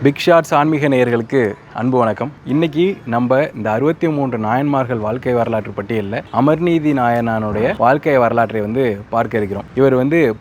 Big shots ஆன்மீக நேயர்களுக்கு அன்பு வணக்கம். இன்னைக்கு நம்ம இந்த 63 நாயன்மார்கள் வாழ்க்கை வரலாற்று பட்டியலில் அமர்நீதி நாயனானுடைய வாழ்க்கை வரலாற்றை பார்க்க இருக்கிறோம். இவர்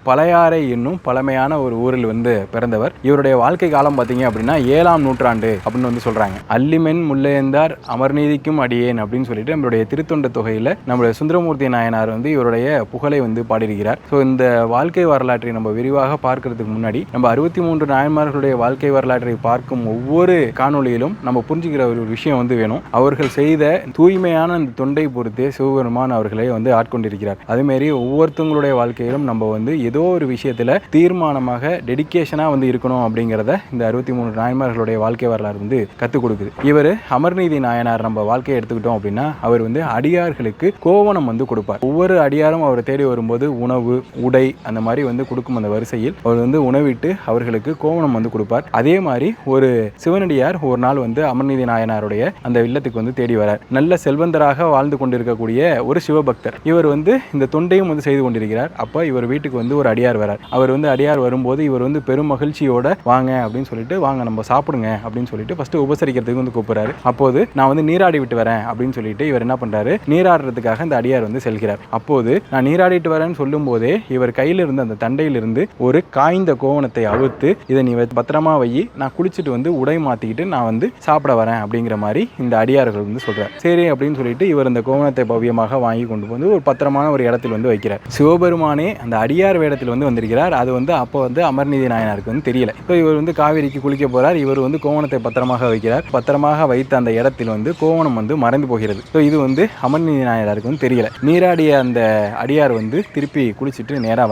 பழையாறை என்னும் பழமையான ஒரு ஊரில் பிறந்தவர். இவருடைய வாழ்க்கை காலம் பார்த்தீங்க அப்படின்னா 7ஆம் நூற்றாண்டு அப்படின்னு சொல்றாங்க. அல்லிமென் முல்லையந்தார் அமர்நீதிக்கும் அடியேன் அப்படின்னு சொல்லிட்டு நம்மளுடைய திருத்தொண்ட தொகையில் நம்மளுடைய சுந்தரமூர்த்தி நாயனார் இவருடைய புகழை பாடியிருக்கிறார். ஸோ இந்த வாழ்க்கை வரலாற்றை நம்ம விரிவாக பார்க்கறதுக்கு முன்னாடி நம்ம 63 நாயன்மார்களுடைய வாழ்க்கை வரலாற்றை பார்க்கும் ஒவ்வொரு காணொலியிலும் நம்ம புரிஞ்சுக்கிற ஒரு விஷயம் வேணும். அவர்கள் செய்த தூய்மையான அந்த தொண்டை பொறுத்தே சிவபெருமான் அவர்களை ஆட்கொண்டிருக்கிறார். அதேமாரி ஒவ்வொருத்தவங்களுடைய வாழ்க்கையிலும் நம்ம ஏதோ ஒரு விஷயத்துல தீர்மானமாக டெடிக்கேஷனா இருக்கணும் அப்படிங்கிறத இந்த 63 நாயன்மார்களுடைய வாழ்க்கை வரலாறு கற்றுக் கொடுக்குது. இவர் அமர்நீதி நாயனார் நம்ம வாழ்க்கையை எடுத்துக்கிட்டோம் அப்படின்னா அவர் அடியார்களுக்கு கோவணம் கொடுப்பார். ஒவ்வொரு அடியாரும் அவரை தேடி வரும்போது உணவு உடை அந்த மாதிரி கொடுக்கும் அந்த வரிசையில் அவர் உணவிட்டு அவர்களுக்கு கோவணம் கொடுப்பார். அதே மாதிரி ஒரு சிவனடியார் ஒரு நாள் அமர்நீதி நாயனாருடைய அந்த இல்லத்துக்கு தேடி வரார். நல்ல செல்வந்தராக வாழ்ந்து கொண்டிருக்கக்கூடிய ஒரு சிவபக்தர். இவர் இந்த தொண்டையும் செய்து கொண்டிருக்கிறார். அப்ப இவர் வீட்டுக்கு ஒரு அடியார் வரார். அவர் அடியார் வரும்போது இவர் பெரும் மகிழ்ச்சியோட வாங்க அப்படின்னு சொல்லிட்டு வாங்க நம்ம சாப்பிடுங்க அப்படின்னு சொல்லிட்டு ஃபர்ஸ்ட் உபசரிக்கிறதுக்கு கூப்பிடுறாரு. அப்போது நான் நீராடி விட்டு வரேன் அப்படின்னு சொல்லிட்டு இவர் என்ன பண்றாரு, நீராடுறதுக்காக இந்த அடியார் செல்கிறார். அப்போது நான் நீராடிட்டு வரேன்னு சொல்லும் போதே இவர் கையில இருந்து அந்த தண்டையிலிருந்து ஒரு காய்ந்த கோவணத்தை அவுத்து இதை நீ பத்திரமா வை, நான் குளிச்சுட்டு உடை மாத்திக்கிட்டு நான் சாப்பிட வரேன் அப்படிங்கிற மாதிரி இந்த அடியார்கள் சொல்றார். சரி அப்படின்னு சொல்லிட்டு இவர் இந்த கோவணத்தை பவ்யமாக வாங்கி கொண்டு ஒரு பத்திரமான ஒரு இடத்தில் வைக்கிறார். சிவபெருமானே அந்த அடியார் வேடத்தில் வந்திருக்கிறார். அது அப்போ அமர்நீதி நாயனாருக்கு தெரியல. இப்போ இவர் காவிரிக்கு குளிக்க போறார். இவர் கோவணத்தை பத்திரமாக வைக்கிறார். பத்திரமாக வைத்த அந்த இடத்தில் கோவணம் மறைந்து போகிறது. ஸோ இது அமர்நீதி நாயனாருக்கு தெரியல. நீராடிய அந்த அடியார் திருப்பி குளிச்சுட்டு நேரா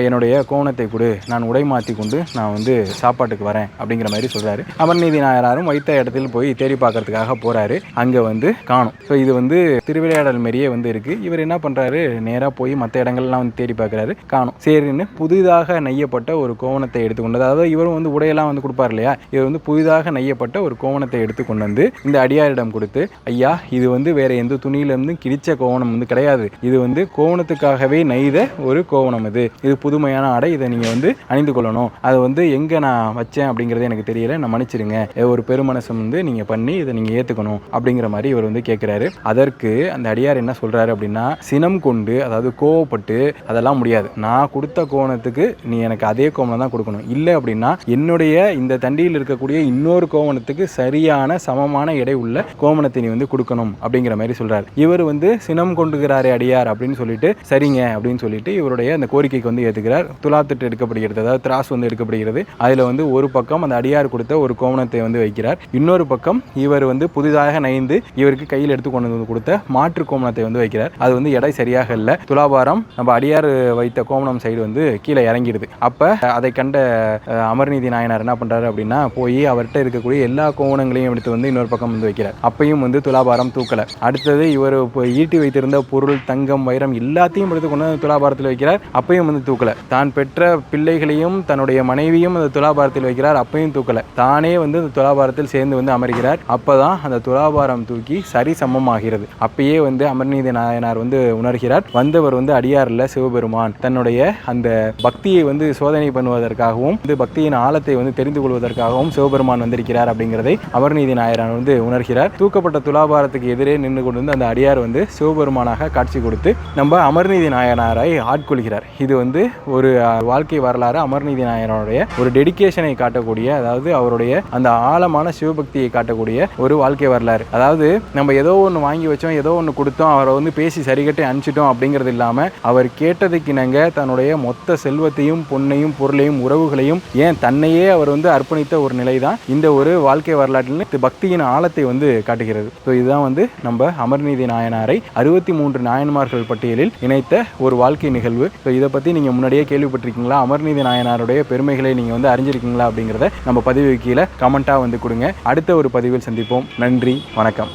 என்னுடைய கோவணத்தை கொடு, நான் உடை மாற்றி கொண்டு நான் சாப்பாட்டுக்கு வரேன் அப்படிங்கிற மாதிரி சொல்றாரு. அமர்நீதி நாயனாரும் வைத்த இடத்தில் போய் தேடி பார்க்கறதுக்காக போறாரு. அங்க காணும். ஸோ இது திருவிளையாடல் மாரியே இருக்கு. இவர் என்ன பண்றாரு, நேரா போய் மற்ற இடங்கள்லாம் தேடி பார்க்கறாரு. காணும். சரின்னு புதிதாக நெய்யப்பட்ட ஒரு கோவணத்தை எடுத்துக்கொண்டு, அதாவது இவரும் உடையெல்லாம் கொடுப்பார் இல்லையா, இவர் புதிதாக நெய்யப்பட்ட ஒரு கோவணத்தை எடுத்துக்கொண்டு இந்த அடியாரிடம் கொடுத்து, ஐயா இது வேற எந்த துணியிலிருந்து கிழிச்ச கோவணம் கிடையாது, இது கோவணத்துக்காகவே நெய்த ஒரு கோவணம், இது புதுமையான ஆடை, இதை நீங்க அணிந்து கொள்ளணும். அது எங்க நான் வச்சேன் அப்படிங்கறது எனக்கு தெரியல, நான் மன்னிச்சிருங்க, ஒரு பெருமனசம் நீங்க பண்ணி இதை நீங்க ஏத்துக்கணும் அப்படிங்கிற மாதிரி இவர் கேட்கிறாரு. அதற்கு அந்த அடியார் என்ன சொல்றாரு அப்படின்னா, சினம் கொண்டு, அதாவது கோவப்பட்டு அதெல்லாம் முடியாது, நான் கொடுத்த கோவணத்துக்கு நீ எனக்கு அதே கோவணம் தான் கொடுக்கணும், இல்லை அப்படின்னா என்னுடைய இந்த தண்டியில் இருக்கக்கூடிய இன்னொரு கோவணத்துக்கு சரியான சமமான எடை உள்ள கோவணத்தை நீ கொடுக்கணும் அப்படிங்கிற மாதிரி சொல்றாரு. இவர் சினம் கொண்டுகிறாரே அடியார் அப்படின்னு சொல்லிட்டு சரிங்க அப்படின்னு சொல்லிட்டு இவருடைய அந்த கோரிக்கைக்கு ஏத்துக்கிறார். துலாத்திட்டு எடுக்கப்படுகிறது, அதாவது திராஸ் எடுக்கப்படுகிறது. அதுல ஒரு பக்கம் அந்த அடியார் கொடுத்த ஒரு கோவணத்தை வைக்கிறார். இன்னொரு பக்கம் இவர் புதிதாக நைந்து இவருக்கு கையில் எடுத்து கொண்டு கொடுத்த மாற்று கோவணத்தை வைக்கிறார். அது எடை சரியாக இல்லை. துலாபாரம் நம்ம அடியார் வைத்த கோவணம் சைடு கீழே இறங்கிடுது. அப்ப அதை கண்ட அமர்நீதி நாயனார் என்ன பண்றாரு அப்படின்னா, போய் அவர்கிட்ட இருக்கக்கூடிய எல்லா கோவணங்களையும் எடுத்து இன்னொரு பக்கம் வைக்கிறார். அப்பையும் துலாபாரம் தூக்கல. அடுத்தது இவர் ஈட்டி வைத்திருந்த பொருள், தங்கம், வைரம் எல்லாத்தையும் எடுத்து கொண்டு துலாபாரத்தில் வைக்கிறார். அப்பையும் தூக்கல. தான் பெற்ற பிள்ளைகளையும் தன்னுடைய மனைவியும் அந்த துலாபாரத்தில் வைக்கிறார். அப்பையும் தூக்கல. தானே அந்த துலாபாரத்தில் சேர்ந்து அமர்கிறார். அப்பதான் அந்த துலாபாரம் தூக்கி சரி சமமாகிறது. அப்பயே அமர்நீதி நாயனார் உணர்கிறார், வந்தவர் அடியார் இல்ல, சிவபெருமான். தன்னுடைய அந்த பக்தியை சோதனை பண்ணுவதற்காகவும் பக்தியின் ஆழத்தை தெரிந்து கொள்வதற்காகவும் சிவபெருமான் வந்திருக்கிறார் அப்படிங்கிறதை அமர்நீதி நாயனார் உணர்கிறார். தூக்கப்பட்ட துலாபாரத்துக்கு எதிரே நின்று கொண்டு அந்த அடியார் சிவபெருமானாக காட்சி கொடுத்து நம்ம அமர்நீதி நாயனாரை ஆட்கொள்கிறார். இது ஒரு வாழ்க்கை வரலாறு, அமர்நீதி நாயனாருடைய ஒரு டெடிகேஷனை காட்டக்கூடிய, அதாவது அவருடைய அந்த ஆழமான சிவபக்தியை காட்டக்கூடிய ஒரு வாழ்க்கை வரலாறு. அதாவது நம்ம ஏதோ ஒன்று வாங்கி வச்சோம், ஏதோ ஒன்று கொடுத்தோம், அவரை பேசி சரிகட்டி அனுப்பிச்சிட்டோம் அப்படிங்கிறது இல்லாம அவர் கேட்டதுக்கு இணங்க தன்னுடைய மொத்த செல்வத்தையும் பொன்னையும் பொருளையும் உறவுகளையும் ஏன் தன்னையே அவர் அர்ப்பணித்த ஒரு நிலை தான் இந்த ஒரு வாழ்க்கை வரலாற்றில் பக்தியின் ஆழத்தை காட்டுகிறது. ஸோ இதுதான் நம்ம அமர்நீதி நாயனாரை 63 நாயன்மார்கள் பட்டியலில் இணைத்த ஒரு வாழ்க்கை நிகழ்வு. ஸோ இதை பத்தி நீங்க முன்னாடியே கேள்விப்பட்டிருக்கீங்களா, அமர்நீதி நாயனாருடைய பெருமைகளை நீங்க அறிஞ்சிருக்கீங்களா அப்படிங்கிறத நம்ம பதிவு கீழே கமெண்டா கொடுங்க. அடுத்த ஒரு பதிவில் சந்திப்போம். நன்றி, வணக்கம்.